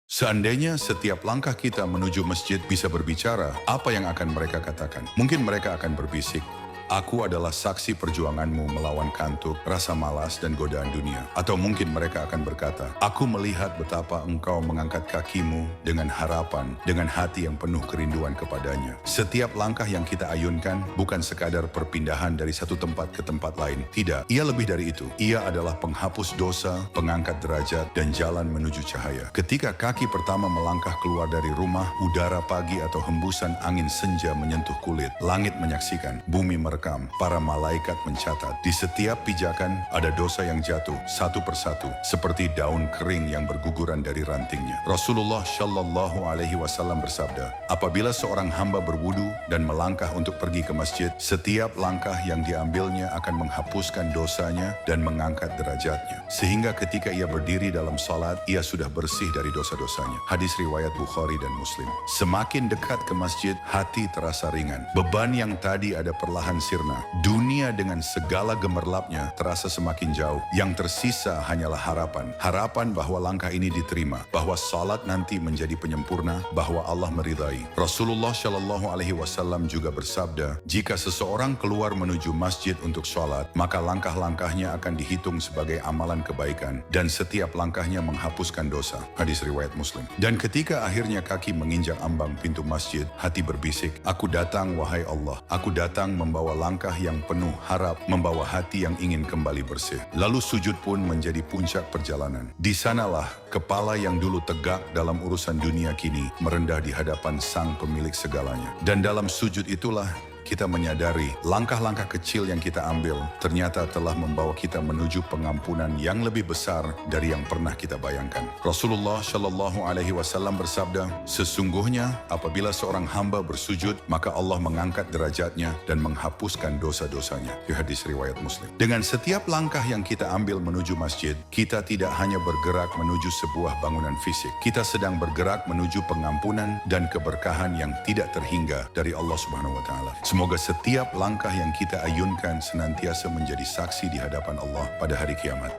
Seandainya setiap langkah kita menuju masjid bisa berbicara, apa yang akan mereka katakan? Mungkin mereka akan berbisik, "Aku adalah saksi perjuanganmu melawan kantuk, rasa malas, dan godaan dunia." Atau mungkin mereka akan berkata, "Aku melihat betapa engkau mengangkat kakimu dengan harapan, dengan hati yang penuh kerinduan kepadanya." Setiap langkah yang kita ayunkan bukan sekadar perpindahan dari satu tempat ke tempat lain. Tidak, ia lebih dari itu. Ia adalah penghapus dosa, pengangkat derajat, dan jalan menuju cahaya. Ketika kaki pertama melangkah keluar dari rumah, udara pagi atau hembusan angin senja menyentuh kulit. Langit menyaksikan, bumi merekam, para malaikat mencatat. Di setiap pijakan ada dosa yang jatuh satu persatu, seperti daun kering yang berguguran dari rantingnya. Rasulullah Shallallahu Alaihi Wasallam bersabda, apabila seorang hamba berwudu dan melangkah untuk pergi ke masjid, setiap langkah yang diambilnya akan menghapuskan dosanya dan mengangkat derajatnya. Sehingga ketika ia berdiri dalam salat, ia sudah bersih dari dosa-dosanya. Hadis riwayat Bukhari dan Muslim. Semakin dekat ke masjid, hati terasa ringan. Beban yang tadi ada perlahan sirna. Dunia dengan segala gemerlapnya terasa semakin jauh. Yang tersisa hanyalah harapan. Harapan bahwa langkah ini diterima, bahwa salat nanti menjadi penyempurna, bahwa Allah meridai. Rasulullah Shallallahu Alaihi Wasallam juga bersabda, jika seseorang keluar menuju masjid untuk salat, maka langkah-langkahnya akan dihitung sebagai amalan kebaikan, dan setiap langkahnya menghapuskan dosa. Hadis riwayat Muslim. Dan ketika akhirnya kaki menginjak ambang pintu masjid, hati berbisik, "Aku datang wahai Allah, aku datang membawa langkah yang penuh harap, membawa hati yang ingin kembali bersih." Lalu sujud pun menjadi puncak perjalanan. Di sanalah kepala yang dulu tegak dalam urusan dunia kini merendah di hadapan Sang Pemilik segalanya. Dan dalam sujud itulah kita menyadari langkah-langkah kecil yang kita ambil ternyata telah membawa kita menuju pengampunan yang lebih besar dari yang pernah kita bayangkan. Rasulullah Shallallahu Alaihi Wasallam bersabda, sesungguhnya apabila seorang hamba bersujud, maka Allah mengangkat derajatnya dan menghapuskan dosa-dosanya. Di hadis riwayat Muslim. Dengan setiap langkah yang kita ambil menuju masjid, kita tidak hanya bergerak menuju sebuah bangunan fisik. Kita sedang bergerak menuju pengampunan dan keberkahan yang tidak terhingga dari Allah Subhanahu wa Ta'ala. Semoga setiap langkah yang kita ayunkan senantiasa menjadi saksi di hadapan Allah pada hari kiamat.